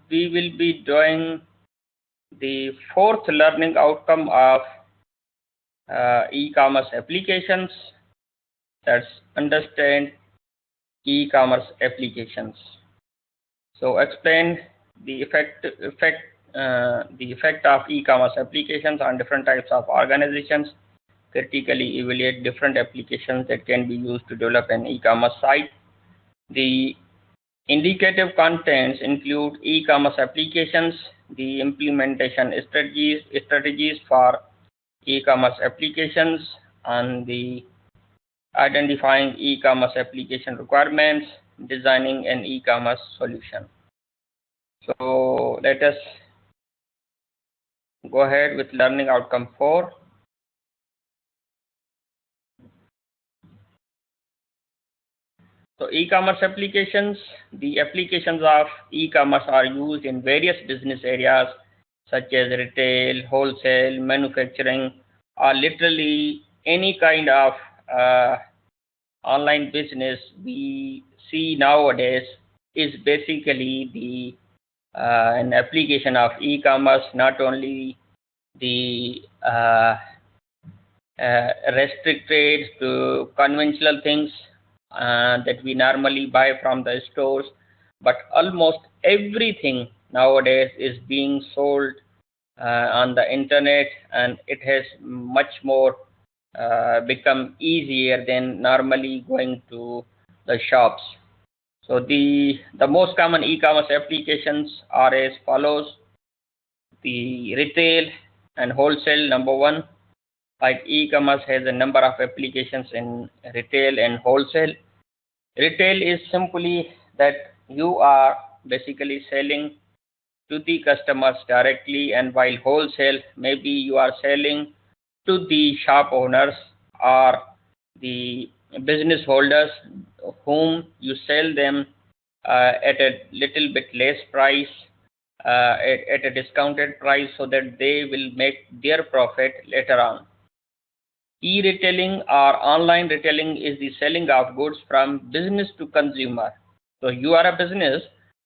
we will be doing the fourth learning outcome of e-commerce applications. That's understand e-commerce applications. So explain the effect of e-commerce applications on different types of organizations. Critically evaluate different applications that can be used to develop an e-commerce site. The indicative contents include e-commerce applications, the implementation strategies for e-commerce applications, and the identifying e-commerce application requirements, designing an e-commerce solution. So let us go ahead with learning outcome 4. So e-commerce applications, the applications of e-commerce are used in various business areas such as retail, wholesale, manufacturing, or literally any kind of online business we see nowadays is basically the an application of e-commerce, not only the restricted to conventional things that we normally buy from the stores, but almost everything nowadays is being sold on the internet, and it has much more become easier than normally going to the shops. So the most common e-commerce applications are as follows: the retail and wholesale, number one. Like e-commerce has a number of applications in retail and wholesale. Retail is simply that you are basically selling to the customers directly, and while wholesale, maybe you are selling to the shop owners or the business holders whom you sell them at a little bit less price, at a discounted price, so that they will make their profit later on. E-retailing or online retailing is the selling of goods from business to consumer. So you are a business,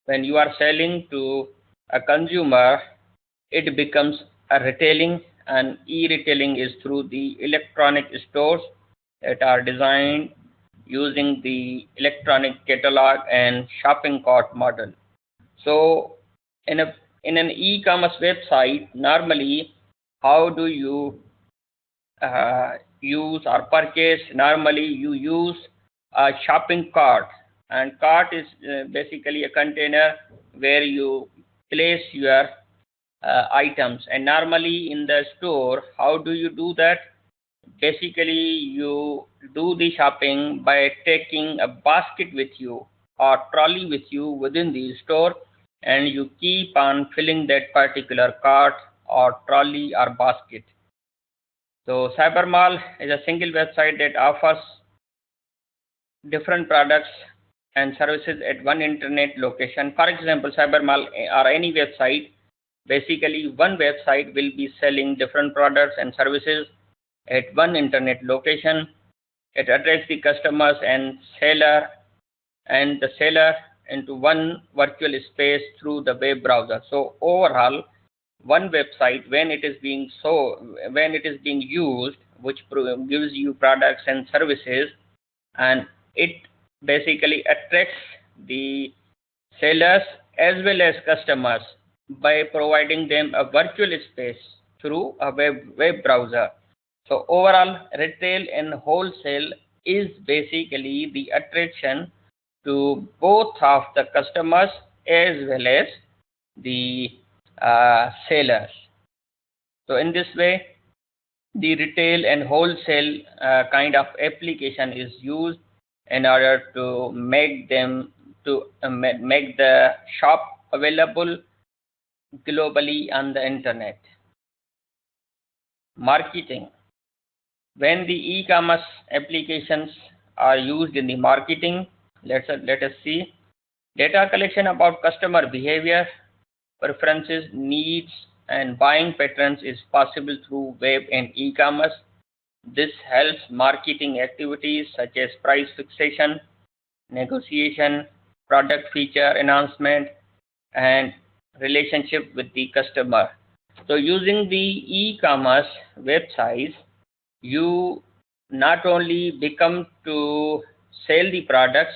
when you are selling to a consumer, it becomes a retailing, and e-retailing is through the electronic stores that are designed using the electronic catalog and shopping cart model. So in an e-commerce website, normally how do you use or purchase? Normally you use a shopping cart, and cart is basically a container where you place your items. And normally in the store, how do you do that? Basically you do the shopping by taking a basket with you or trolley with you within the store, and you keep on filling that particular cart or trolley or basket. So Cybermall is a single website that offers different products and services at one internet location. For example, Cybermall or any website, basically one website will be selling different products and services at one internet location. It attracts the customers and the seller into one virtual space through the web browser. So overall, one website, when it is being used, which gives you products and services, and it basically attracts the sellers as well as customers by providing them a virtual space through a web browser. So overall, retail and wholesale is basically the attraction to both of the customers as well as the sellers. So in this way, the retail and wholesale kind of application is used in order to make the shop available globally on the internet. Marketing. When the e-commerce applications are used in the marketing, let us see. Data collection about customer behavior, preferences, needs, and buying patterns is possible through web and e-commerce. This helps marketing activities such as price fixation, negotiation, product feature enhancement, and relationship with the customer. So using the e-commerce websites, you not only become to sell the products,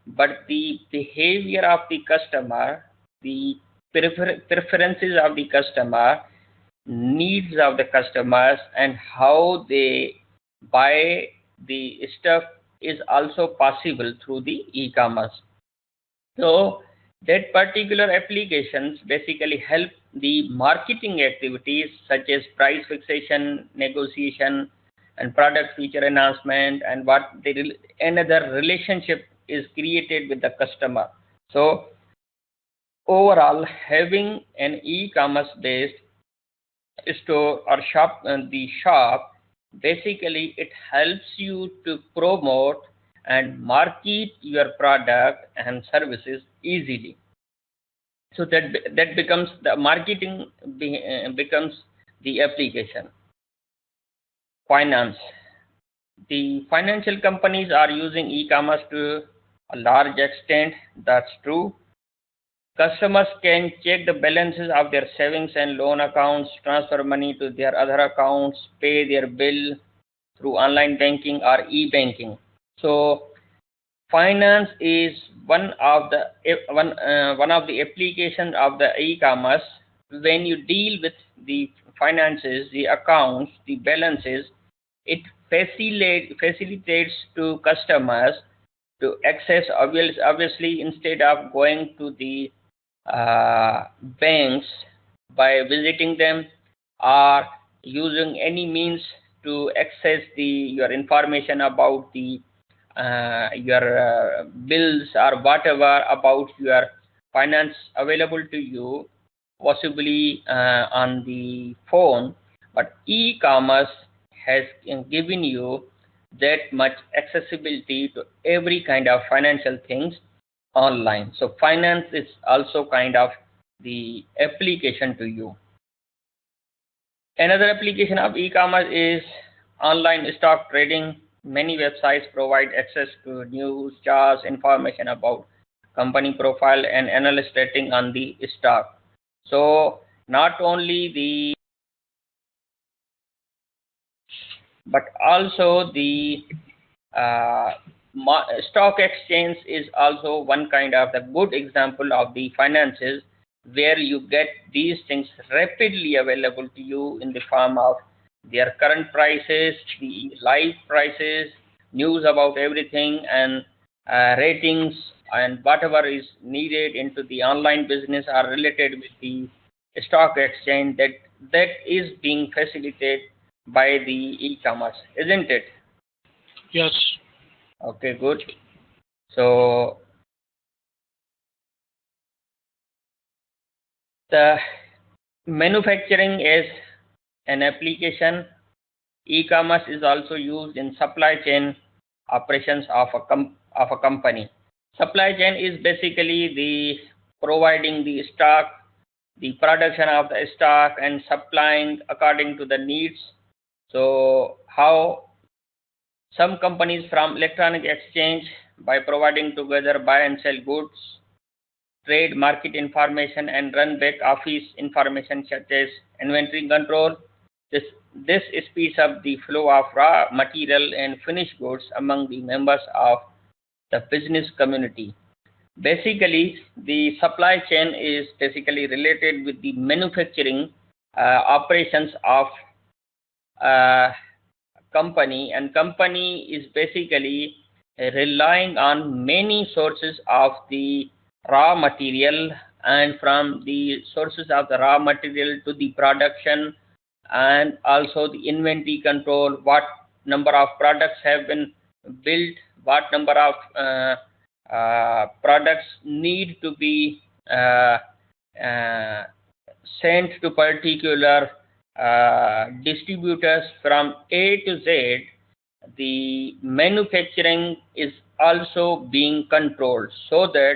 but the behavior of the customer, the preferences of the customer, needs of the customers, and how they buy the stuff is also possible through the e-commerce. So that particular applications basically help the marketing activities such as price fixation, negotiation, and product feature announcement, and what another relationship is created with the customer. So overall, having an e-commerce based store or shop, the shop, basically it helps you to promote and market your product and services easily. So that becomes the marketing, becomes the application. Finance. The financial companies are using e-commerce to a large extent. That's true. Customers can check the balances of their savings and loan accounts, transfer money to their other accounts, pay their bill through online banking or e-banking. So finance is one of the applications of the e-commerce. When you deal with the finances, the accounts, the balances, it facilitates to customers to access, obviously, instead of going to the banks by visiting them or using any means to access your information about your bills or whatever about your finance available to you, possibly on the phone. But e-commerce has given you that much accessibility to every kind of financial things online. So finance is also kind of the application to you. Another application of e-commerce is online stock trading. Many websites provide access to news, charts, information about company profile and analyst rating on the stock. So not only but also the stock exchange is also one kind of the good example of the finances, where you get these things rapidly available to you in the form of their current prices, the live prices, news about everything, and ratings, and whatever is needed into the online business are related with the stock exchange. That is being facilitated by the e-commerce, isn't it? Yes. Okay, good. So the manufacturing is an application. E-commerce is also used in supply chain operations of a company. Supply chain is basically the providing the stock, the production of the stock, and supplying according to the needs. So how some companies from electronic exchange by providing together buy and sell goods, trade market information, and run back office information such as inventory control. This speeds up the flow of raw material and finished goods among the members of the business community. Basically, the supply chain is basically related with the manufacturing operations of company, and company is basically relying on many sources of the raw material, and from the sources of the raw material to the production, and also the inventory control, what number of products have been built, what number of products need to be sent to particular distributors from A to Z. The manufacturing is also being controlled, so that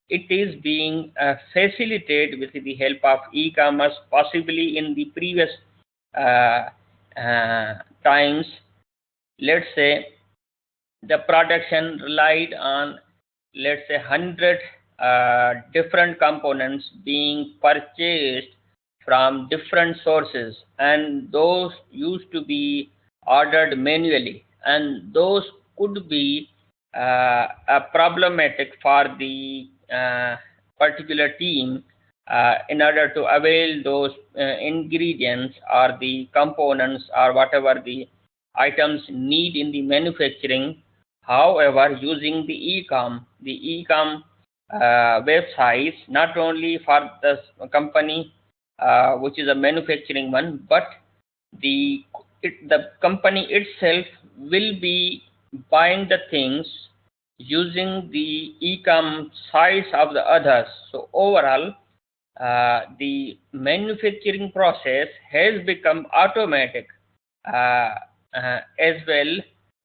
it is being facilitated with the help of e-commerce. Possibly in the previous times, let's say the production relied on, let's say, 100 different components being purchased from different sources, and those used to be ordered manually, and those could be problematic for the particular team in order to avail those ingredients or the components or whatever the items need in the manufacturing. However, using the e-com websites, not only for the company which is a manufacturing one, but the the company itself will be buying the things using the e-com sites of the others. So overall, the manufacturing process has become automatic as well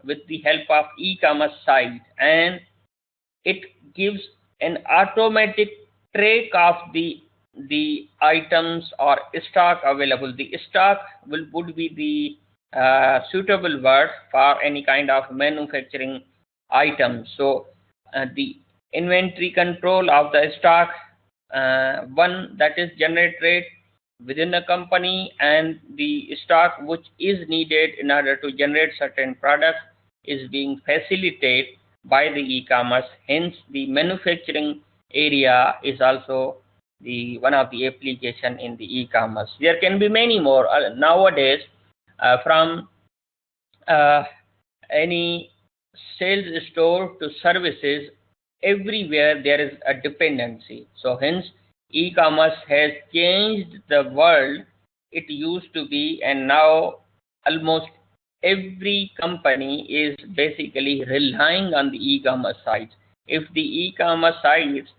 with the help of e-commerce site, and it gives an automatic track of the items or stock available. The stock would be the suitable word for any kind of manufacturing item. So the inventory control of the stock, one that is generated within a company, and the stock which is needed in order to generate certain products is being facilitated by the e-commerce. Hence, the manufacturing area is also the one of the application in the e-commerce. There can be many more nowadays, from any sales store to services. Everywhere there is a dependency. So hence, e-commerce has changed the world it used to be, and now almost every company is basically relying on the e-commerce sites. If the e-commerce sites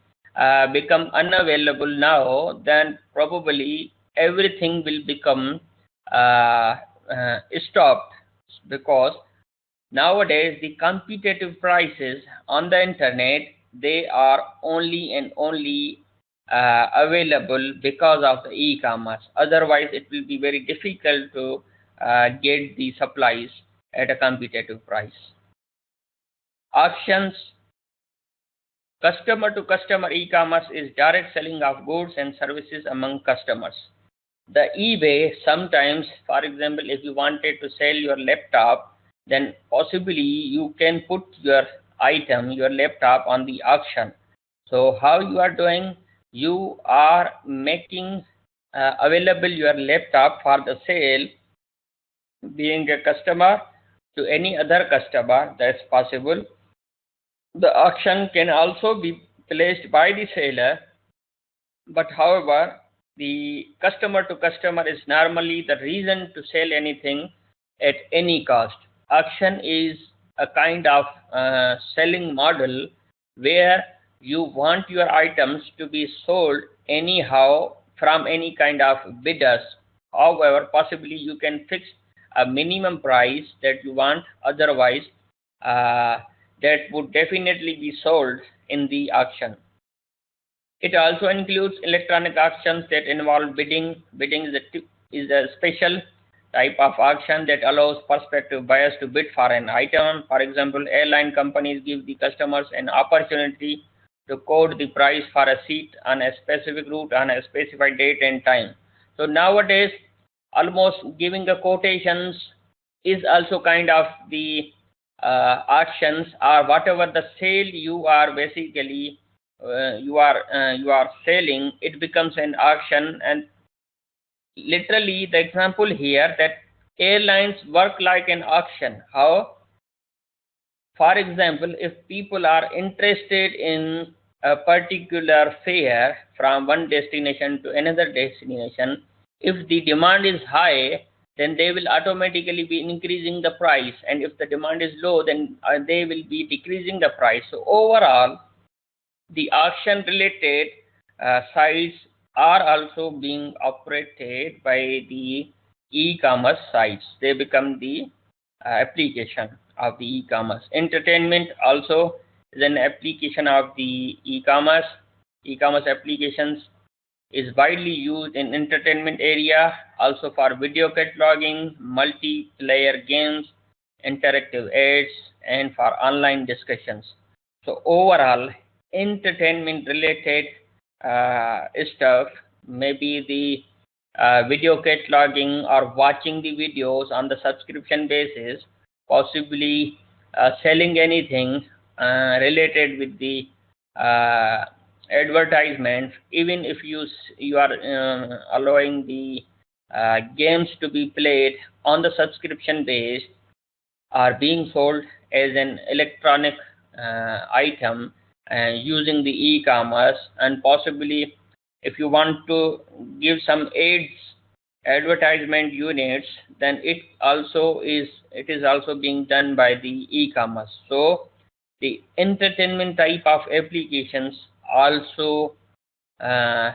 become unavailable now, then probably everything will become stopped, because nowadays the competitive prices on the internet, they are only and only available because of the e-commerce. Otherwise, it will be very difficult to get the supplies at a competitive price. Auctions. Customer to customer e-commerce is direct selling of goods and services among customers. The eBay, sometimes, for example, if you wanted to sell your laptop, then possibly you can put your item, your laptop, on the auction. So how you are doing? You are making available your laptop for the sale, being a customer to any other customer. That's possible. The auction can also be placed by the seller, but however, the customer to customer is normally the reason to sell anything at any cost. Auction is a kind of selling model where you want your items to be sold anyhow from any kind of bidders. However, possibly you can fix a minimum price that you want, otherwise that would definitely be sold in the auction. It also includes electronic auctions that involve bidding. Bidding is a special type of auction that allows prospective buyers to bid for an item. For example, airline companies give the customers an opportunity to quote the price for a seat on a specific route on a specified date and time. So nowadays, almost giving the quotations is also kind of the auctions, or whatever the sale you are basically you are selling, it becomes an auction. And literally the example here, that airlines work like an auction. How? For example, if people are interested in a particular fare from one destination to another destination, if the demand is high, then they will automatically be increasing the price, and if the demand is low, then they will be decreasing the price. So overall, the auction related sites are also being operated by the e-commerce sites. They become the application of the e-commerce. Entertainment also is an application of the e-commerce. E-commerce applications is widely used in entertainment area, also for video cataloging, multiplayer games, interactive ads, and for online discussions. So overall, entertainment related stuff, maybe the video cataloging or watching the videos on the subscription basis, possibly selling anything related with the uh, advertisements, even if you are allowing the games to be played on the subscription base, are being sold as an electronic item using the e-commerce. And possibly if you want to give some ads advertisement units, then it is also being done by the e-commerce. So the entertainment type of applications also uh,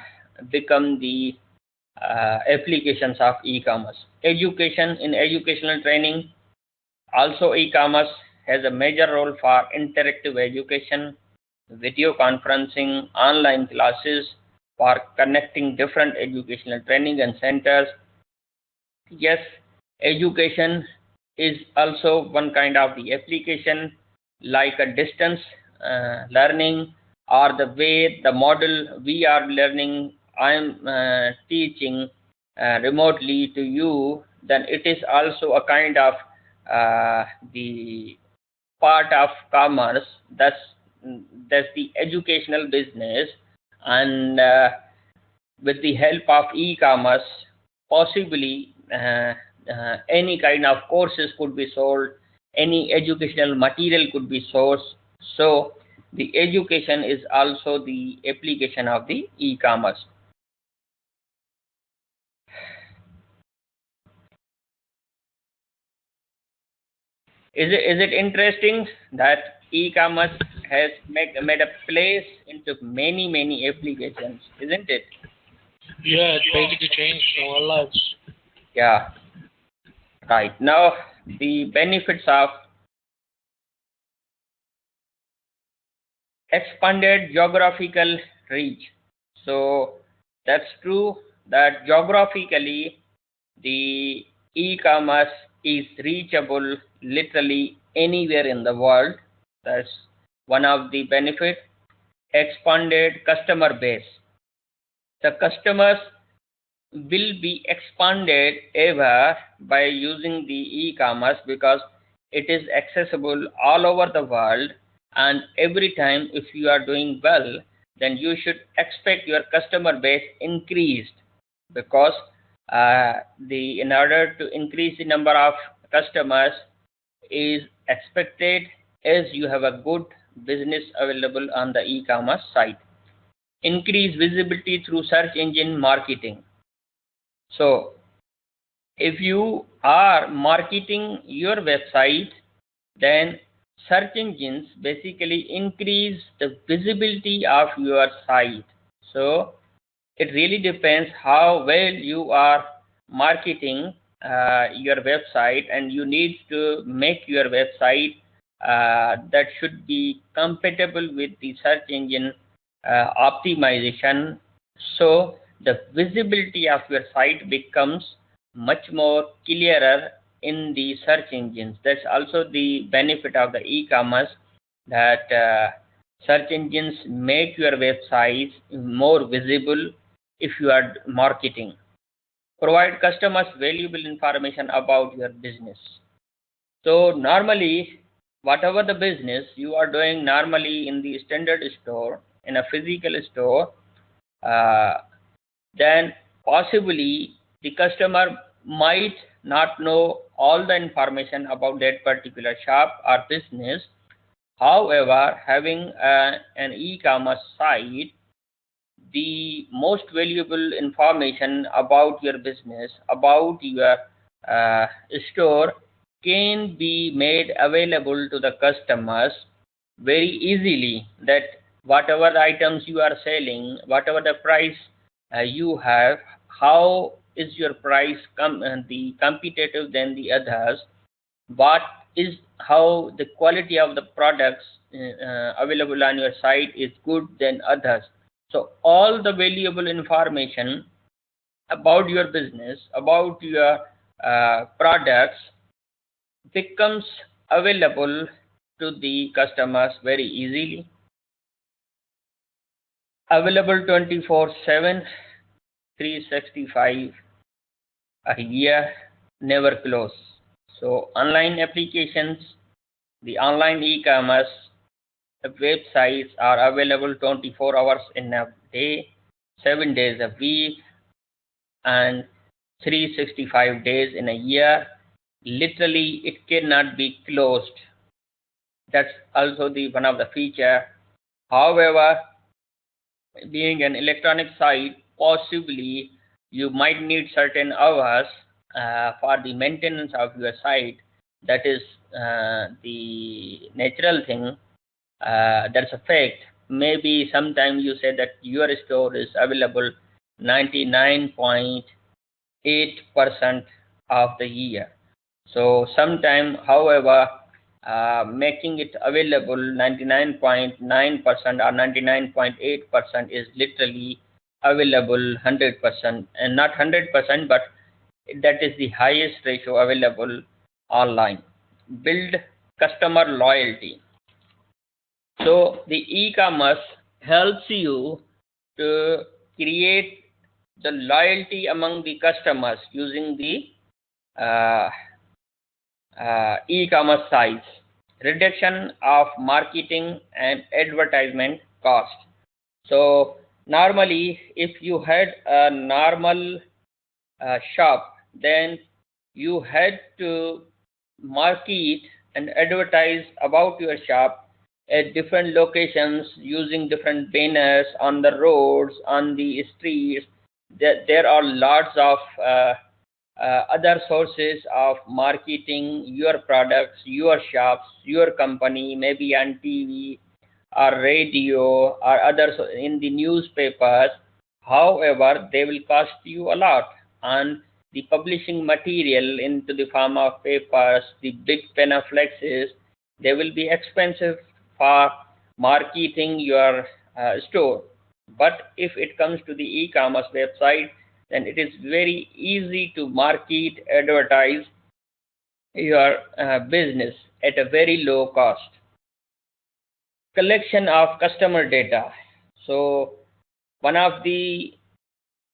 become the applications of e-commerce. Education, in educational training, also e-commerce has a major role for interactive education, video conferencing, online classes, for connecting different educational training and centers. Yes, education is also one kind of the application, like a distance learning, or the way the model we are learning. I am teaching remotely to you, then it is also a kind of the part of commerce. That's the educational business. And with the help of e-commerce, possibly any kind of courses could be sold, any educational material could be sourced. So the education is also the application of the e-commerce. Is it interesting that e-commerce has made a place into many applications, isn't it? Yeah, it basically changed our lives. Yeah, right. Now the benefits of expanded geographical reach. So that's true that geographically the e-commerce is reachable literally anywhere in the world. That's one of the benefits. Expanded customer base. The customers will be expanded ever by using the e-commerce, because it is accessible all over the world. And every time if you are doing well, then you should expect your customer base increased, because the in order to increase the number of customers is expected as you have a good business available on the e-commerce site. Increase visibility through search engine marketing. So if you are marketing your website, then search engines basically increase the visibility of your site. So it really depends how well you are marketing your website, and you need to make your website that should be compatible with the search engine optimization. So the visibility of your site becomes much more clearer in the search engines. That's also the benefit of the e-commerce, that search engines make your websites more visible if you are marketing. Provide customers valuable information about your business. So normally, whatever the business you are doing normally in the standard store, in a physical store, uh, then possibly the customer might not know all the information about that particular shop or business. However, having an e-commerce site, the most valuable information about your business, about your uh, store, can be made available to the customers very easily. That whatever items you are selling, whatever the price you have, how is your price the competitive than the others, what is how the quality of the products available on your site is good than others. So all the valuable information about your business, about your products, becomes available to the customers very easily. available 24/7, 365 a year, never close. So online applications, the online e-commerce websites are available 24 hours in a day, 7 days a week, and 365 days in a year. Literally, it cannot be closed. That's also the one of the feature. However, being an electronic site, possibly you might need certain hours for the maintenance of your site. That is the natural thing. That's a fact. Maybe sometime you say that your store is available 99.8% of the year. So sometime, however, making it available 99.9% or 99.8% is literally available 100%, and not 100%, but that is the highest ratio available online. Build customer loyalty. So the e-commerce helps you to create the loyalty among the customers using the e-commerce sites. Reduction of marketing and advertisement cost. So normally, if you had a normal shop, then you had to market and advertise about your shop at different locations using different banners on the roads, on the streets. There are lots of other sources of marketing your products, your shops, your company, maybe on TV or radio or others in the newspapers. However, they will cost you a lot, and the publishing material into the form of papers, the big panafflexes, they will be expensive for marketing your store. But if it comes to the e-commerce website, then it is very easy to market, advertise your business at a very low cost. Collection of customer data. So one of the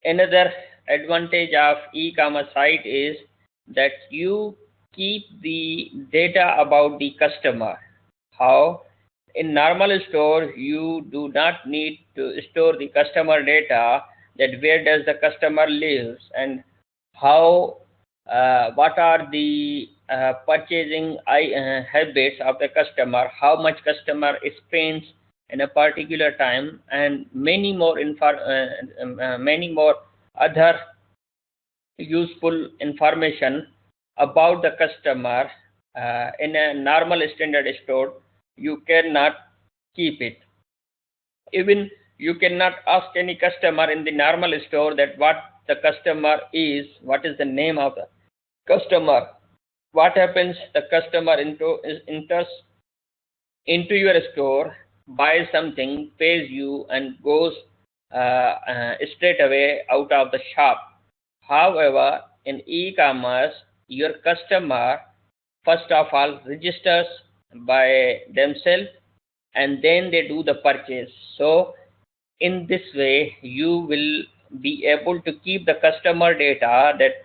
another advantage of e-commerce site is that you keep the data about the customer. How? In normal store, you do not need to store the customer data, that where does the customer lives and how, what are the purchasing habits of the customer, how much customer spends in a particular time, and many more many more other useful information about the customer. In a normal standard store, you cannot keep it. Even you cannot ask any customer in the normal store that what the customer is, what is the name of the customer. What happens? The customer enters into your store, buys something, pays you, and goes straight away out of the shop. However, in e-commerce, your customer first of all registers by themselves, and then they do the purchase. So in this way, you will be able to keep the customer data, that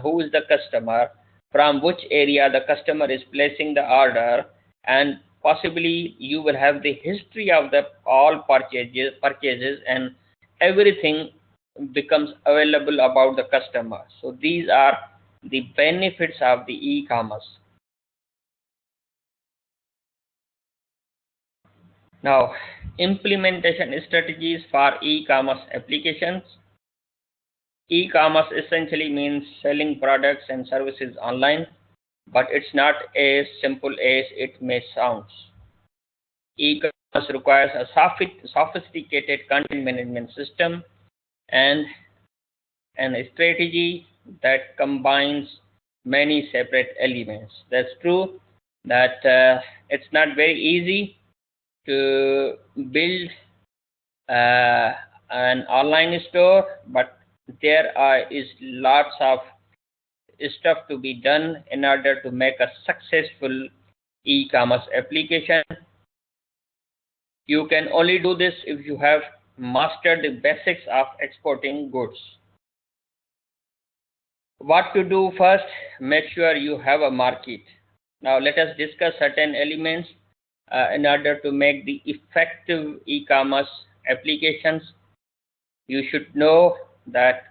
who is the customer, from which area the customer is placing the order, and possibly you will have the history of the all purchases, and everything becomes available about the customer. So these are the benefits of the e-commerce. Now, implementation strategies for e-commerce applications. E-commerce essentially means selling products and services online, but it's not as simple as it may sound. E-commerce requires a sophisticated content management system and a strategy that combines many separate elements. That's true that it's not very easy to build an online store, but there is lots of stuff to be done in order to make a successful e-commerce application. You can only do this if you have master the basics of exporting goods. What to do first? Make sure you have a market. Now let us discuss certain elements in order to make the effective e-commerce applications. You should know that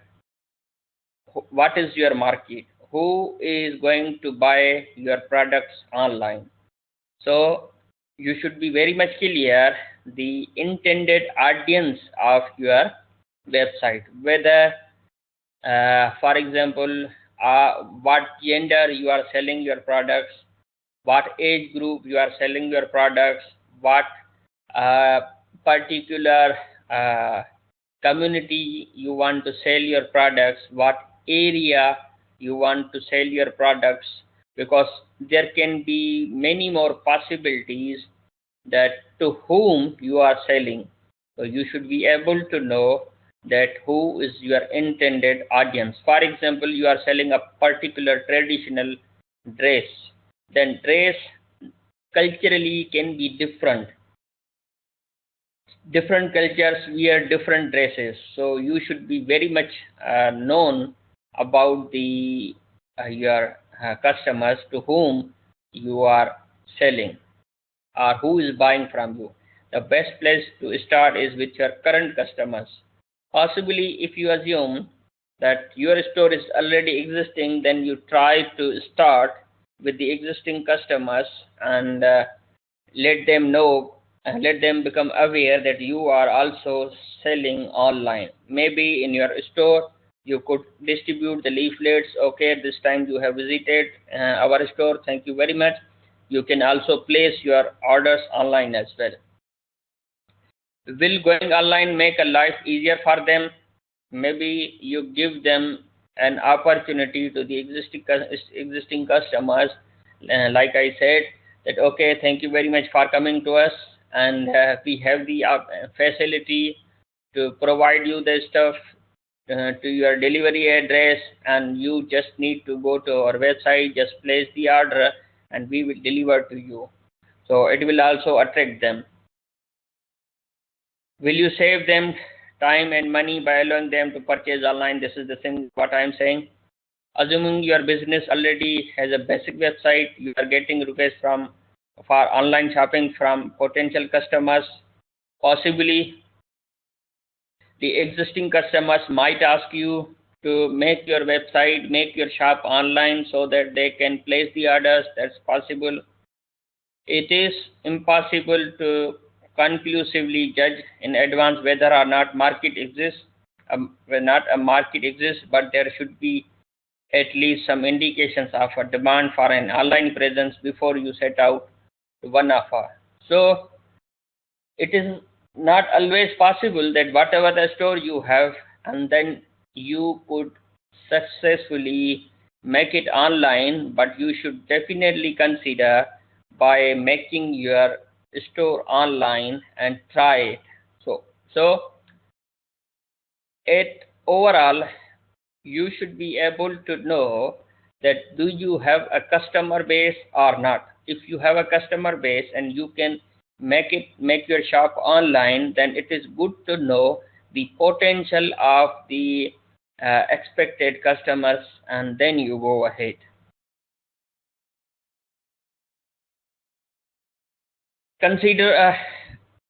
what is your market, who is going to buy your products online. So you should be very much clear the intended audience of your website, whether for example what gender you are selling your products, what age group you are selling your products, what uh, particular uh, community you want to sell your products, what area you want to sell your products, because there can be many more possibilities that to whom you are selling. So you should be able to know that who is your intended audience. For example, you are selling a particular traditional dress, then dress culturally can be different. Different cultures wear different dresses, so you should be very much known about the your customers to whom you are selling or who is buying from you. The best place to start is with your current customers. Possibly, if you assume that your store is already existing, then you try to start with the existing customers and let them know, let them become aware that you are also selling online. Maybe in your store you could distribute the leaflets. Okay, this time you have visited our store, thank you very much. You can also place your orders online as well. Will going online make a life easier for them? Maybe you give them an opportunity to the existing customers, like I said, that okay, thank you very much for coming to us, and we have the facility to provide you the stuff to your delivery address, and you just need to go to our website, just place the order, and we will deliver to you. So it will also attract them. Will you save them time and money by allowing them to purchase online? This is the thing what I am saying. Assuming your business already has a basic website, you are getting requests from for online shopping from potential customers. Possibly the existing customers might ask you to make your website, make your shop online so that they can place the orders. That's possible. It is impossible to conclusively judge in advance whether or not market exists. Whether not a market exists, but there should be at least some indications of a demand for an online presence before you set out to one offer. So it is not always possible that whatever the store you have, and then you could successfully make it online, but you should definitely consider by making your store online and try it. So it overall, you should be able to know that do you have a customer base or not. If you have a customer base and you can make your shop online, then it is good to know the potential of the expected customers, and then you go ahead. Consider a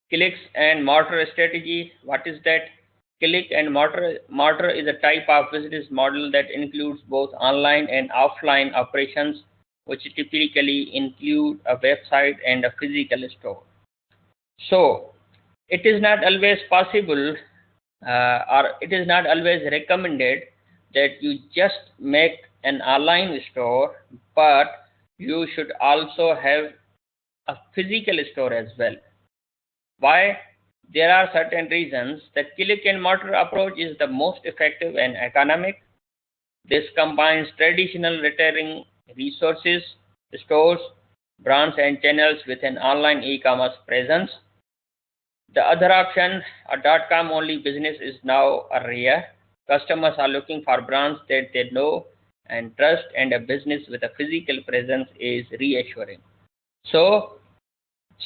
clicks and mortar strategy. What is that? Click and mortar is a type of business model that includes both online and offline operations, which typically include a website and a physical store. So it is not always possible or it is not always recommended that you just make an online store, but you should also have a physical store as well. Why? There are certain reasons. The click and mortar approach is the most effective and economic. This combines traditional retailing resources, stores, brands, and channels with an online e-commerce presence. The other option, a .com only business, is now a rare. Customers are looking for brands that they know and trust, and a business with a physical presence is reassuring. So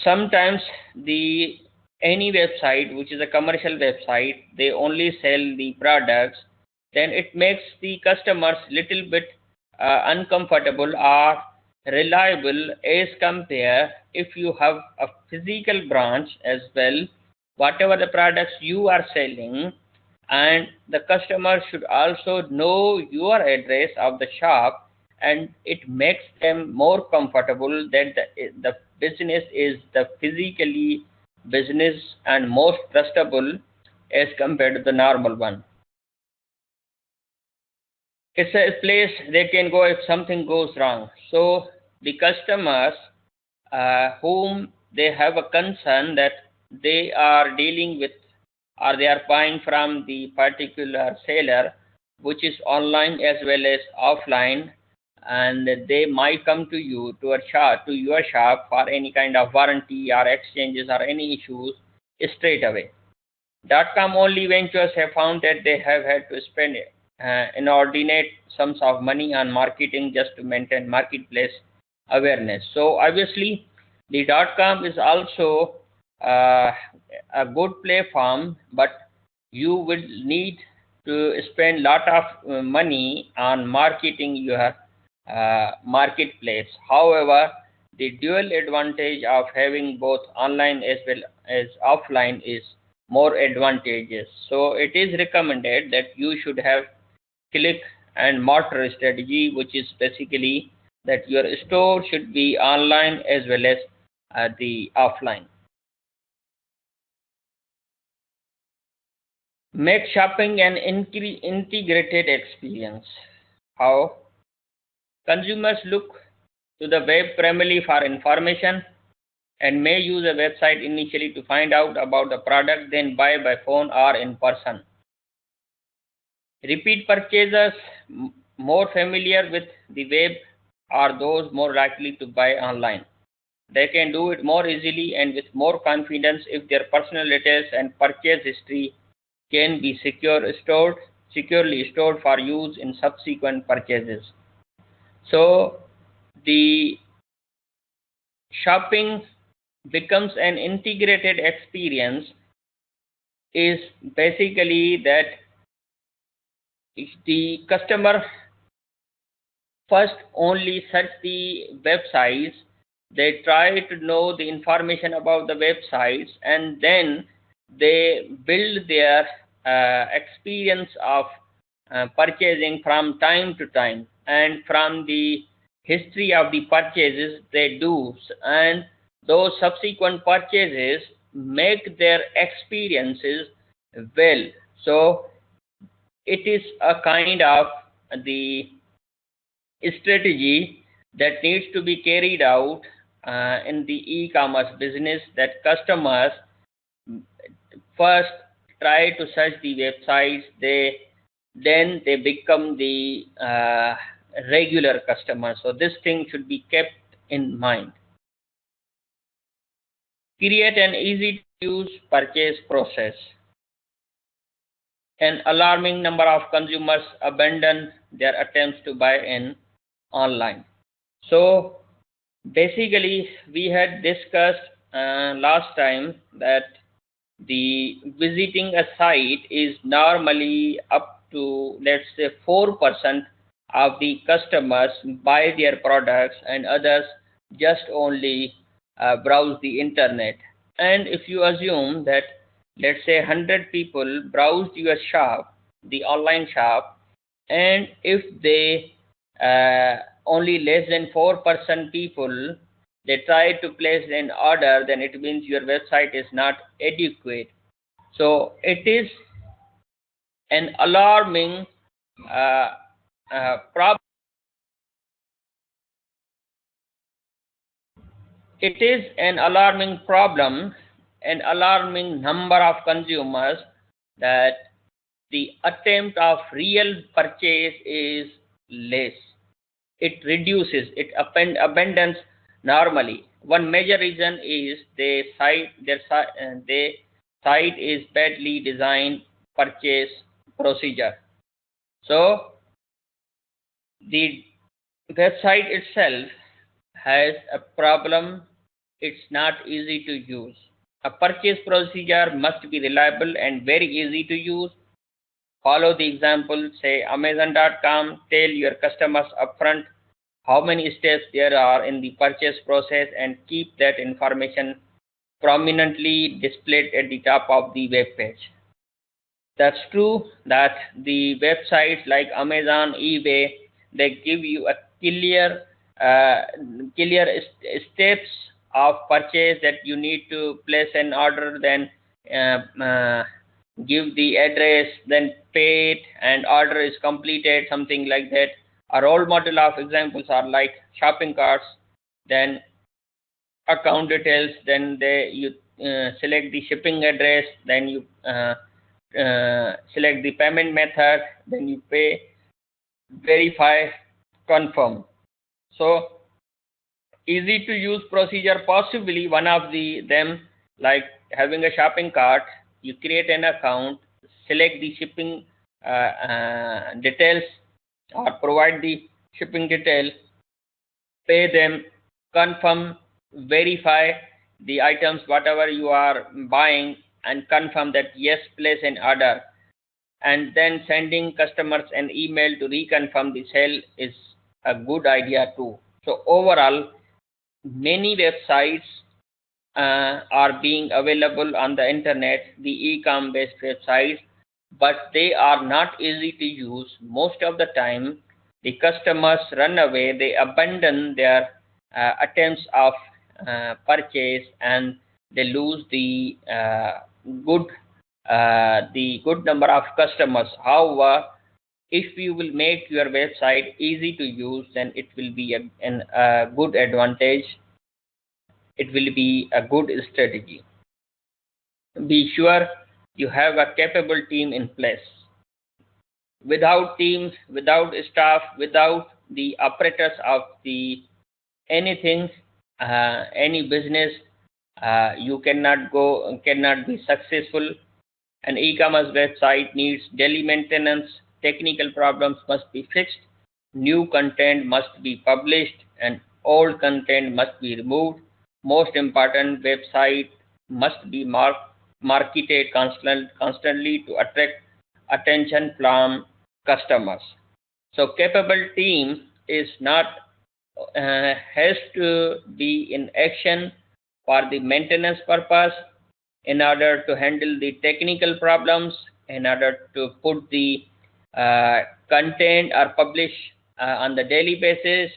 sometimes the any website which is a commercial website, they only sell the products, then it makes the customers little bit uncomfortable or reliable as compare if you have a physical branch as well, whatever the products you are selling, and the customer should also know your address of the shop, and it makes them more comfortable that the business is the physically business and most trustable as compared to the normal one. It's a place they can go if something goes wrong. So the customers whom they have a concern that they are dealing with or they are buying from the particular seller, which is online as well as offline, and they might come to you to your shop for any kind of warranty or exchanges or any issues straight away. .com only ventures have found that they have had to spend inordinate sums of money on marketing just to maintain marketplace awareness. So obviously, the .com is also a good platform, but you will need to spend lot of money on marketing your marketplace. However, the dual advantage of having both online as well as offline is more advantageous. So it is recommended that you should have click and mortar strategy, which is basically that your store should be online as well as the offline. Make shopping an integrated experience. How? Consumers look to the web primarily for information and may use a website initially to find out about the product, then buy by phone or in person. Repeat purchasers more familiar with the web are those more likely to buy online. They can do it more easily and with more confidence if their personal details and purchase history can be securely stored for use in subsequent purchases. So the shopping becomes an integrated experience is basically that the customer first only search the websites, they try to know the information about the websites, and then they build their experience of purchasing from time to time, and from the history of the purchases they do, and those subsequent purchases make their experiences well. So it is a kind of the strategy that needs to be carried out in the e-commerce business, that customers first try to search the websites, then they become the regular customer. So this thing should be kept in mind. Create an easy to use purchase process. An alarming number of consumers abandon their attempts to buy in online. So basically we had discussed last time that the visiting a site is normally up to, let's say, 4% of the customers buy their products, and others just only browse the internet. And if you assume that, let's say, 100 people browsed your shop, the online shop, and if they only less than 4% people they try to place an order, then it means your website is not adequate. So it is an alarming problem. It is an alarming problem, an alarming number of consumers, that the attempt of real purchase is less. It reduces, it abandons normally. One major reason is their site is badly designed purchase procedure. So the website itself has a problem. It's not easy to use. A purchase procedure must be reliable and very easy to use. Follow the example, say Amazon.com, tell your customers upfront how many steps there are in the purchase process and keep that information prominently displayed at the top of the web page. That's true that the websites like Amazon, eBay, they give you a uh, steps of purchase that you need to place an order, then give the address, then pay it, and order is completed, something like that. A role model of examples are like shopping carts, then account details, then you select the shipping address, then you select the payment method, then you pay, verify, confirm. So easy to use procedure, possibly one of them, like having a shopping cart, you create an account, select the shipping details, or provide the shipping details, pay them, confirm, verify the items whatever you are buying, and confirm that yes, place an order, and then sending customers an email to reconfirm the sale is a good idea too. So overall, many websites are being available on the internet, the e-com based websites, but they are not easy to use. Most of the time, the customers run away, they abandon their attempts of purchase, and they lose good the good number of customers. However, if you will make your website easy to use, then it will be a good advantage. It will be a good strategy. Be sure you have a capable team in place. Without teams, without staff, without the operators of the anything, any business, you cannot be successful. An e-commerce website needs daily maintenance, technical problems must be fixed, new content must be published, and old content must be removed. Most important, website must be marketed constantly to attract attention from customers. So capable team is not has to be in action for the maintenance purpose, in order to handle the technical problems, in order to put the content or publish on the daily basis,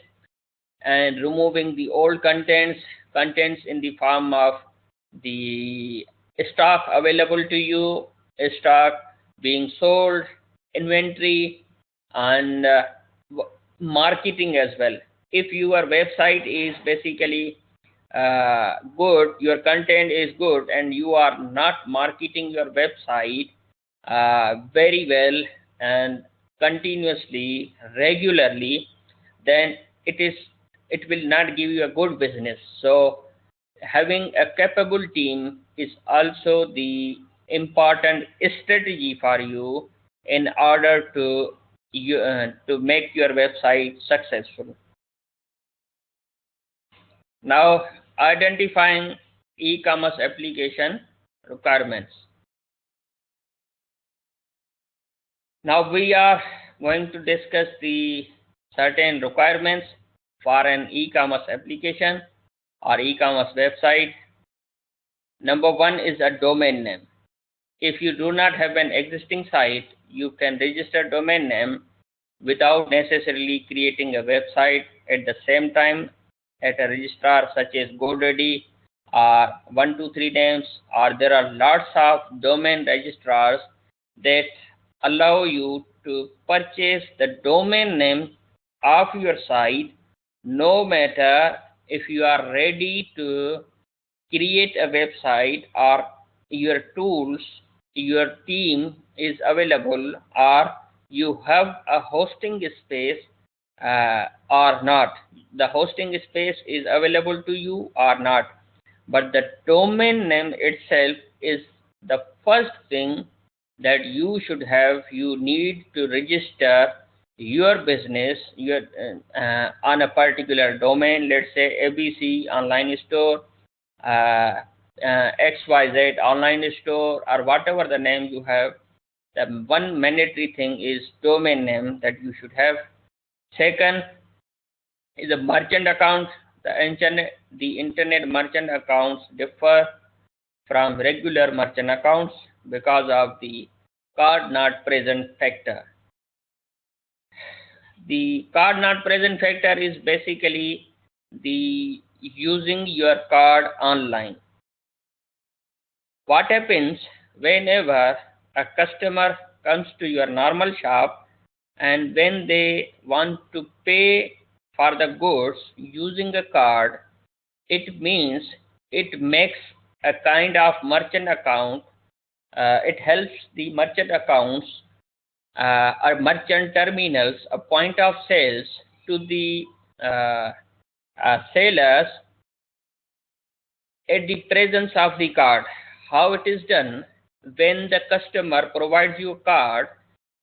and removing the old contents in the form of the stock available to you, stock being sold, inventory, and marketing as well. If your website is basically good, your content is good, and you are not marketing your website very well and continuously, regularly, then it will not give you a good business. So having a capable team is also the important strategy for you in order to make your website successful. Now, identifying e-commerce application requirements. Now we are going to discuss the certain requirements for an e-commerce application or e-commerce website. Number one is a domain name. If you do not have an existing site, you can register domain name without necessarily creating a website at the same time at a registrar such as GoDaddy or 123names, or there are lots of domain registrars that allow you to purchase the domain name of your site, no matter if you are ready to create a website, or your tools, your team is available, or you have a hosting space or not. The hosting space is available to you or not, but the domain name itself is the first thing that you should have. You need to register your business on a particular domain, let's say ABC online store, XYZ online store or whatever the name you have, the one mandatory thing is domain name that you should have. Second is a merchant account. The internet merchant accounts differ from regular merchant accounts because of the card not present factor. The card not present factor is basically the using your card online. What happens whenever a customer comes to your normal shop and when they want to pay for the goods using a card, it means it makes a kind of merchant account. It helps the merchant accounts or merchant terminals, a point of sales to the sellers at the presence of the card. How it is done? When the customer provides you a card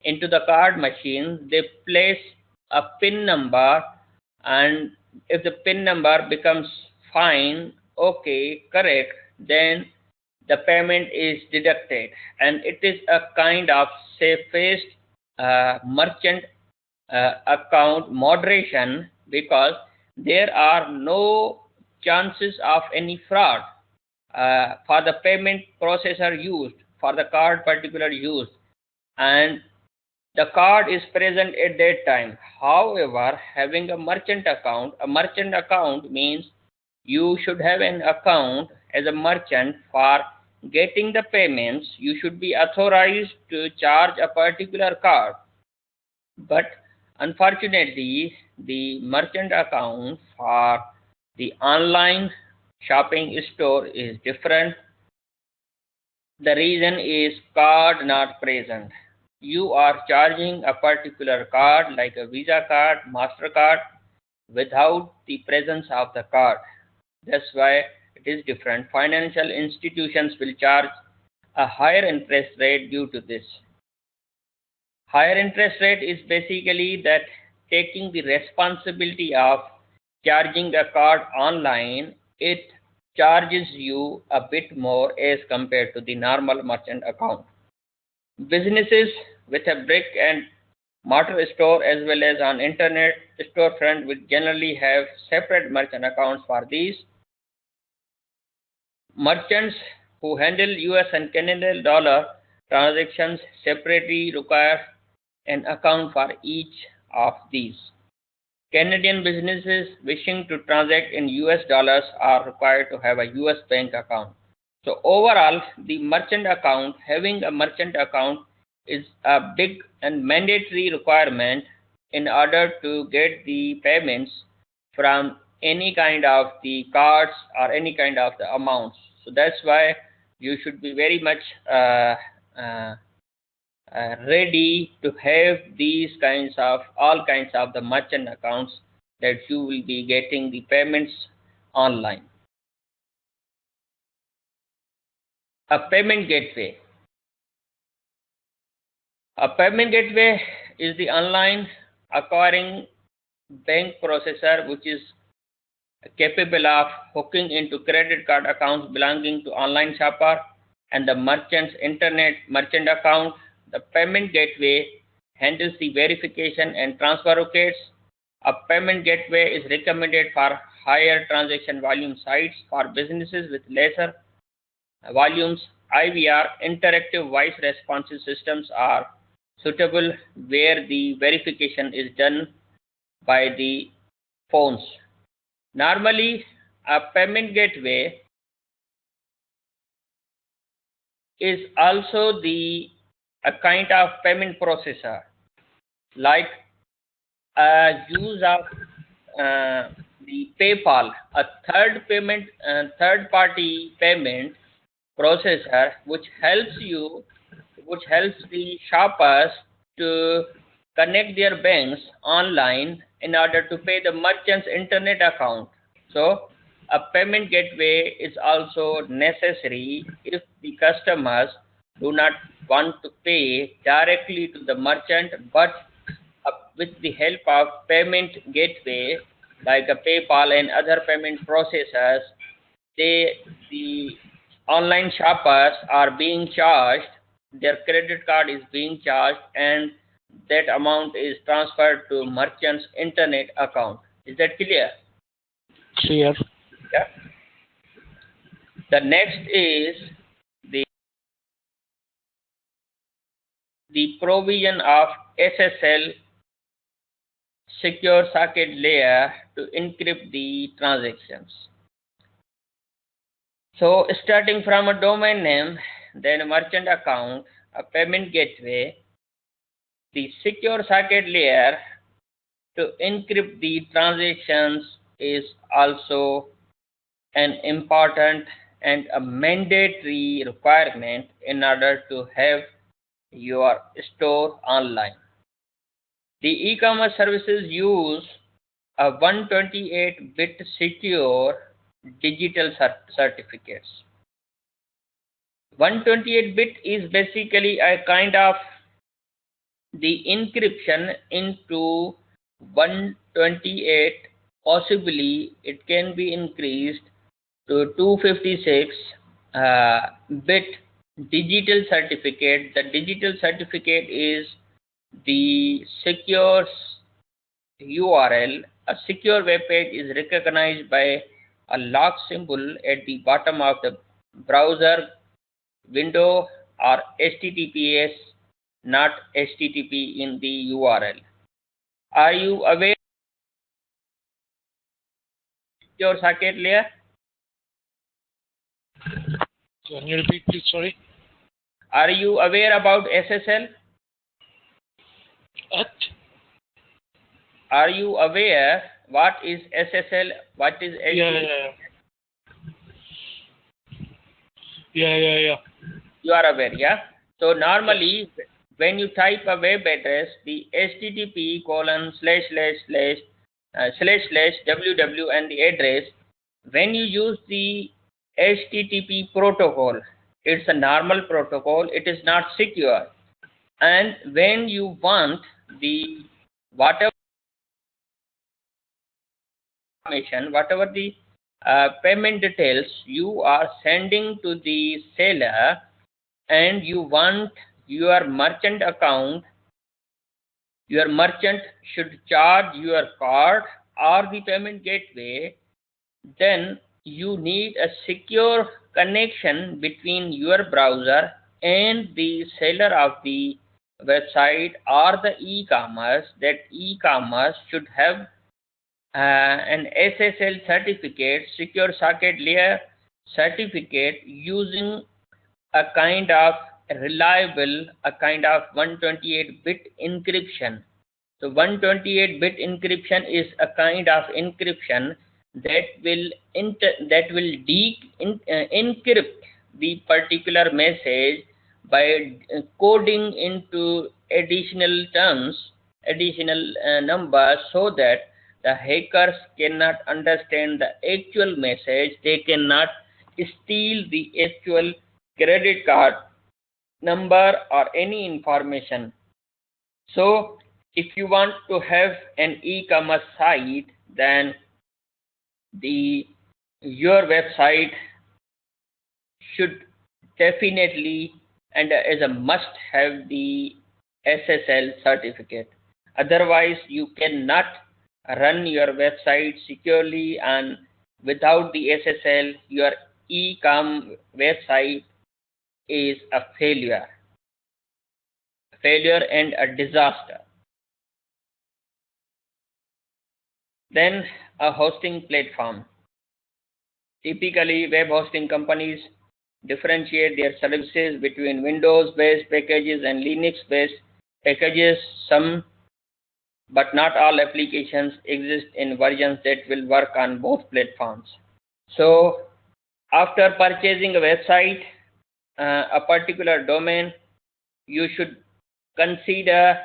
into the card machine, they place a PIN number, and if the PIN number becomes fine, okay, correct, then the payment is deducted, and it is a kind of safest merchant account moderation because there are no chances of any fraud for the payment processor used for the card particular used, and the card is present at that time. However, having a merchant account means you should have an account as a merchant for getting the payments. You should be authorized to charge a particular card. But unfortunately, the merchant account for the online shopping store is different. The reason is card not present. You are charging a particular card like a Visa card, MasterCard without the presence of the card. That's why it is different. Financial institutions will charge a higher interest rate due to this. Higher interest rate is basically that taking the responsibility of charging a card online, it charges you a bit more as compared to the normal merchant account. Businesses with a brick and mortar store as well as an internet storefront will generally have separate merchant accounts for these. Merchants who handle US and Canadian dollar transactions separately require an account for each of these. Canadian businesses wishing to transact in US dollars are required to have a US bank account. So overall, the merchant account, having a merchant account is a big and mandatory requirement in order to get the payments from any kind of the cards or any kind of the amounts. So that's why you should be very much ready to have these all kinds of the merchant accounts that you will be getting the payments online. A payment gateway. A payment gateway is the online acquiring bank processor which is capable of hooking into credit card accounts belonging to online shopper and the merchant's internet merchant account. The payment gateway handles the verification and transfer requests. A payment gateway is recommended for higher transaction volume sites. For businesses with lesser volumes, IVR interactive voice responsive systems are suitable where the verification is done by the phones. Normally, a payment gateway is also a kind of payment processor, like use of the PayPal, a third-party payment processor, which helps the shoppers to connect their banks online in order to pay the merchant's internet account. So a payment gateway is also necessary if the customers do not want to pay directly to the merchant, but with the help of payment gateway like a PayPal and other payment processors, the online shoppers are being charged, their credit card is being charged, and that amount is transferred to merchant's internet account. Is that clear? Clear. Yeah. The next is the provision of SSL, secure socket layer, to encrypt the transactions. So starting from a domain name, then a merchant account, a payment gateway, the secure socket layer to encrypt the transactions is also an important and a mandatory requirement in order to have your store online. The e-commerce services use a 128-bit secure digital certificates. 128-bit is basically a kind of the encryption into 128. Possibly it can be increased to 256 bit digital certificate. The digital certificate is the secure URL. A secure web page is recognized by a lock symbol at the bottom of the browser window, or HTTPS, not HTTP in the URL. Are you aware of secure socket layer? Can you repeat, please? Sorry. Are you aware about SSL? What? Are you aware what is SSL? What is HTTP? Yeah. You are aware, yeah? So normally, when you type a web address, the HTTP : / www and the address, when you use the HTTP protocol, it's a normal protocol, it is not secure. And when you want the whatever information, whatever the payment details you are sending to the seller, and you want your merchant account, your merchant should charge your card or the payment gateway, then you need a secure connection between your browser and the seller of the website or the e-commerce. That e-commerce should have an SSL certificate, secure socket layer certificate, using a kind of reliable, a kind of 128-bit encryption. So 128-bit encryption is a kind of encryption that will encrypt the particular message by coding into additional terms, additional numbers, so that the hackers cannot understand the actual message. They cannot steal the actual credit card number or any information. So if you want to have an e-commerce site, then your website should definitely and as a must have the SSL certificate. Otherwise you cannot run your website securely, and without the SSL your e-com website is a failure and a disaster. Then a hosting platform. Typically web hosting companies differentiate their services between Windows-based packages and Linux-based packages. Some but not all applications exist in versions that will work on both platforms. So after purchasing a website, a particular domain, you should consider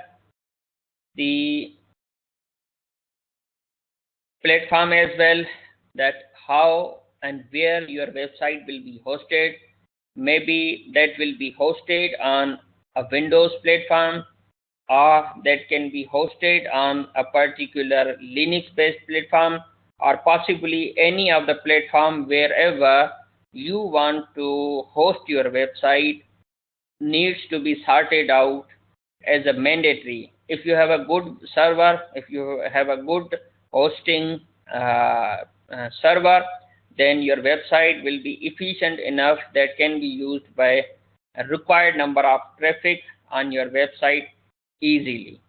the platform as well, that how and where your website will be hosted. Maybe that will be hosted on a Windows platform, or that can be hosted on a particular Linux based platform, or possibly any of the platform wherever you want to host your website needs to be sorted out as a mandatory. If you have a good server, if you have a good hosting server, then your website will be efficient enough that can be used by a required number of traffic on your website easily.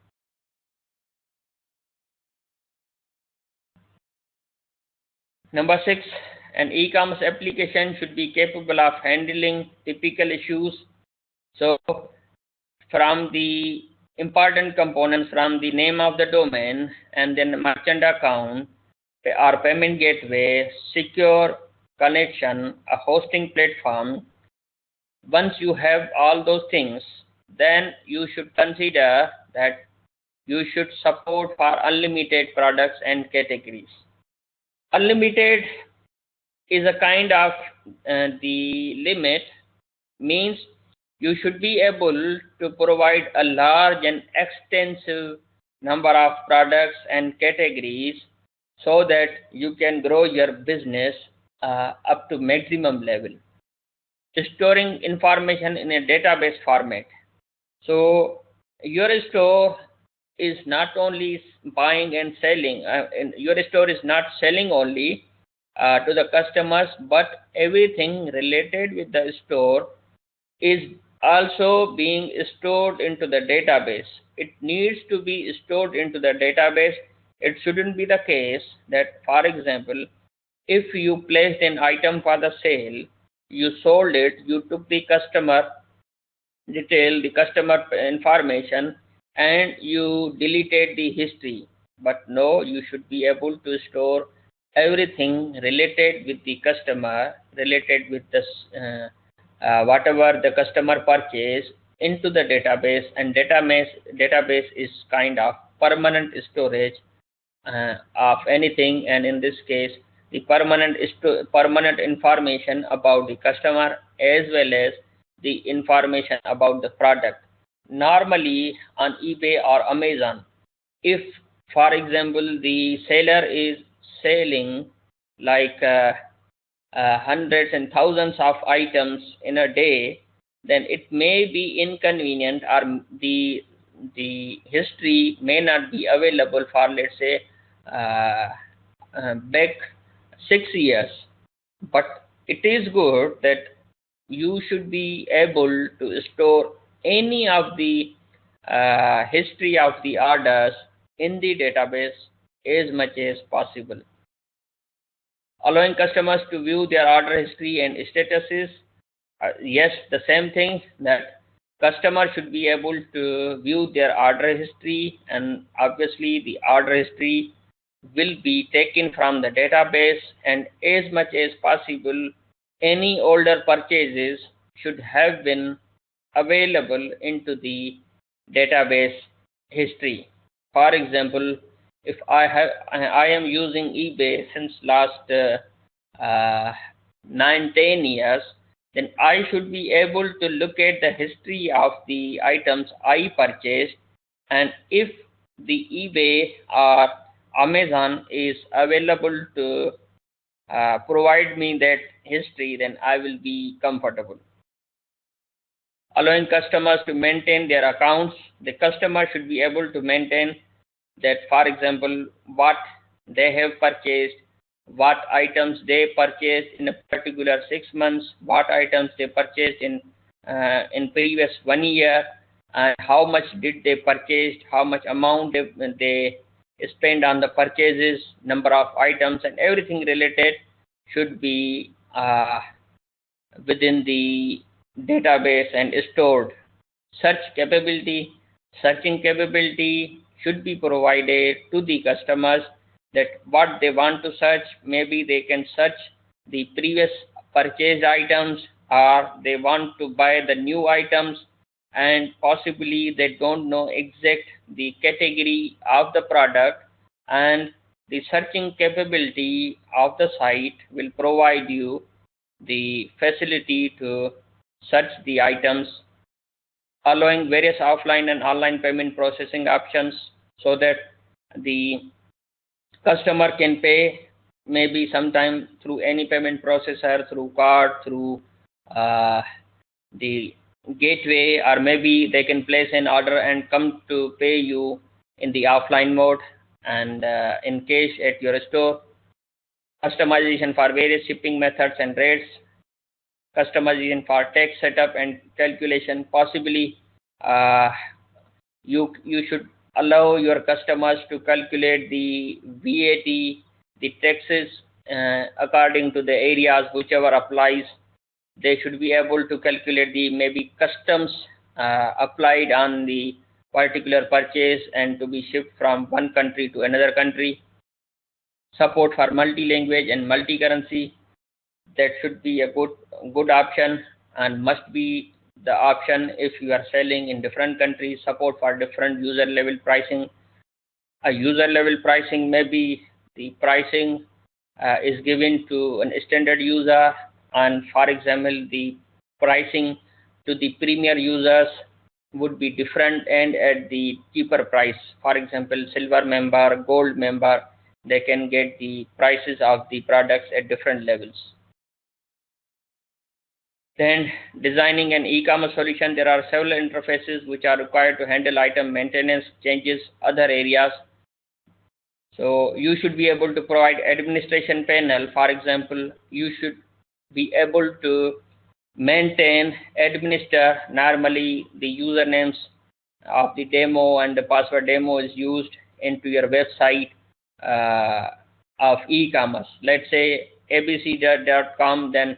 Number 6, an e-commerce application should be capable of handling typical issues. So from the important components, from the name of the domain and then merchant account or payment gateway, secure connection, a hosting platform, once you have all those things, then you should consider that you should support for unlimited products and categories. Unlimited is a kind of the limit, means you should be able to provide a large and extensive number of products and categories so that you can grow your business up to maximum level. Storing information in a database format. So your store is not only buying and selling, your store is not selling only to the customers, but everything related with the store is also being stored into the database. It needs to be stored into the database. It shouldn't be the case that, for example, if you placed an item for the sale, you sold it, you took the customer detail, the customer information, and you deleted the history. But no, you should be able to store everything related with the customer, related with this whatever the customer purchase into the database, and database is kind of permanent storage of anything, and in this case the permanent information about the customer as well as the information about the product. Normally on eBay or Amazon, if for example the seller is selling like hundreds and thousands of items in a day, then it may be inconvenient, or the history may not be available for, let's say, back 6 years. But it is good that you should be able to store any of the history of the orders in the database as much as possible. Allowing customers to view their order history and statuses. Yes, the same thing, that customer should be able to view their order history, and obviously the order history will be taken from the database, and as much as possible any older purchases should have been available into the database history. For example, if I am using eBay since last 9-10 years, then I should be able to look at the history of the items I purchased, and if the eBay or Amazon is available to provide me that history, then I will be comfortable. Allowing customers to maintain their accounts. The customer should be able to maintain that, for example, what they have purchased, what items they purchased in a particular 6 months, what items they purchased in previous 1 year, and how much did they purchase, how much amount they spend on the purchases, number of items, and everything related should be within the database and stored. Searching capability should be provided to the customers, that what they want to search, maybe they can search the previous purchased items, or they want to buy the new items, and possibly they don't know exact the category of the product, and the searching capability of the site will provide you the facility to search the items. Allowing various offline and online payment processing options so that the customer can pay maybe sometime through any payment processor, through card, through the gateway, or maybe they can place an order and come to pay you in the offline mode and in cash at your store. Customization for various shipping methods and rates, customization for tax setup and calculation. Possibly you should allow your customers to calculate the VAT, the taxes according to the areas whichever applies. They should be able to calculate the maybe customs applied on the particular purchase and to be shipped from one country to another country. Support for multi-language and multi-currency, that should be a good option and must be the option if you are selling in different countries. Support for different user level pricing. A user level pricing, maybe the pricing is given to an standard user, and for example the pricing to the premier users would be different and at the cheaper price. For example, silver member, gold member, they can get the prices of the products at different levels. Then designing an e-commerce solution, there are several interfaces which are required to handle item maintenance, changes, other areas. So you should be able to provide administration panel. For example, you should be able to maintain, administer. Normally the usernames of the demo and the password demo is used into your website of e-commerce. Let's say abc.com, then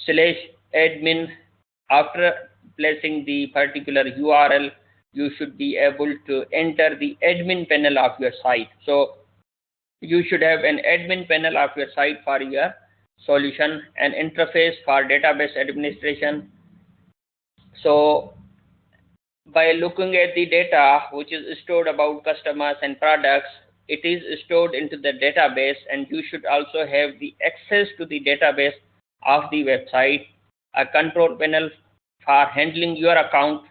/admin. After placing the particular URL, you should be able to enter the admin panel of your site. So you should have an admin panel of your site for your solution, an interface for database administration. So by looking at the data which is stored about customers and products, it is stored into the database, and you should also have the access to the database of the website. A control panel for handling your account.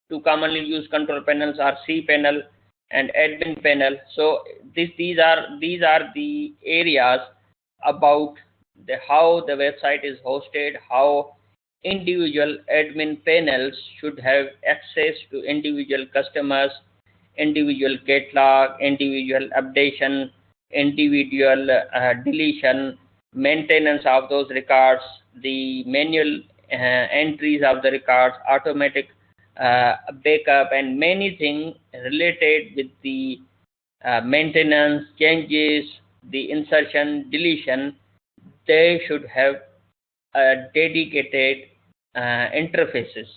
Two commonly used control panels are cPanel and admin panel. So these are the areas about how the website is hosted, how individual admin panels should have access to individual customers, individual catalog, individual updation, individual deletion, maintenance of those records, the manual entries of the records, automatic backup, and many things related with the maintenance, changes, the insertion, deletion. They should have dedicated interfaces.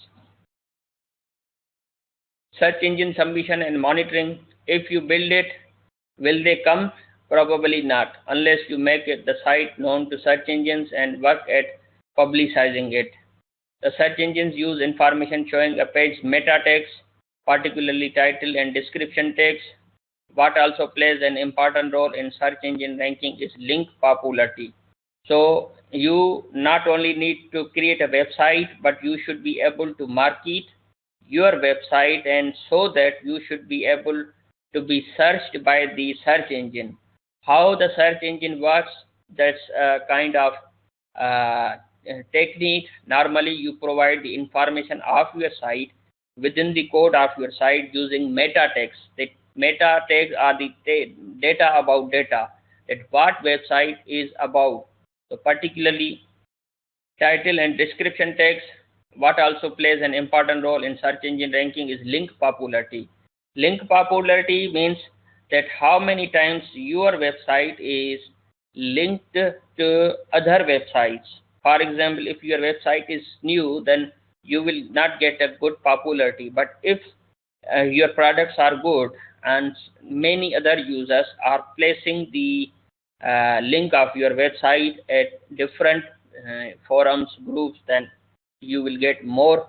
Search engine submission and monitoring. If you build it, will they come? Probably not, unless you make the site known to search engines and work at publicizing it. The search engines use information showing a page meta tags, particularly title and description tags. What also plays an important role in search engine ranking is link popularity. So you not only need to create a website, but you should be able to market your website, and so that you should be able to be searched by the search engine. How the search engine works, that's a kind of technique. Normally you provide the information of your site within the code of your site using meta tags. The meta tags are the data about data, that what website is about. So particularly title and description tags. What also plays an important role in search engine ranking is link popularity. Link popularity means that how many times your website is linked to other websites. For example, if your website is new, then you will not get a good popularity. But if your products are good and many other users are placing the link of your website at different forums, groups, then you will get more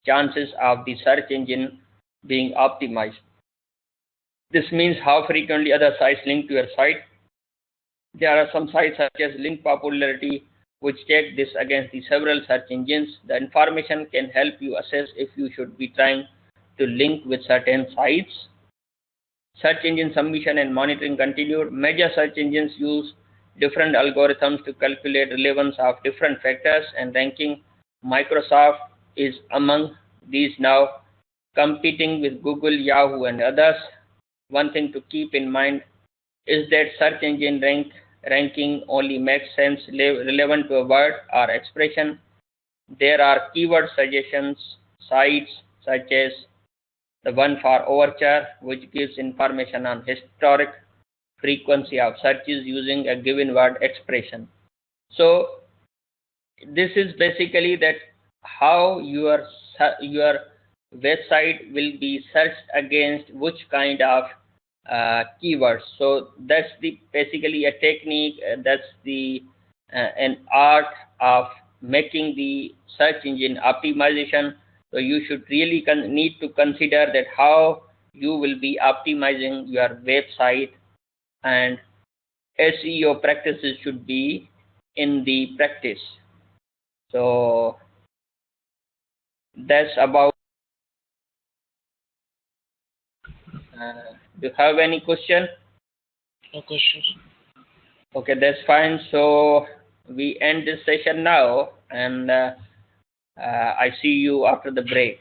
chances of the search engine being optimized. This means how frequently other sites link to your site. There are some sites such as link popularity which check this against the several search engines. The information can help you assess if you should be trying to link with certain sites. Search engine submission and monitoring continued. Major search engines use different algorithms to calculate relevance of different factors and ranking. Microsoft is among these now, competing with Google, Yahoo, and others. One thing to keep in mind is that search engine ranking only makes sense relevant to a word or expression. There are keyword suggestions sites such as the one for Overture, which gives information on historic frequency of searches using a given word expression. So this is basically that how your website will be searched against which kind of keywords. So that's the basically a technique. That's the an art of making the search engine optimization. So you should really need to consider that how you will be optimizing your website, and SEO practices should be in the practice. So that's about. Do you have any question? No questions. Okay, that's fine. So we end this session now, and I see you after the break.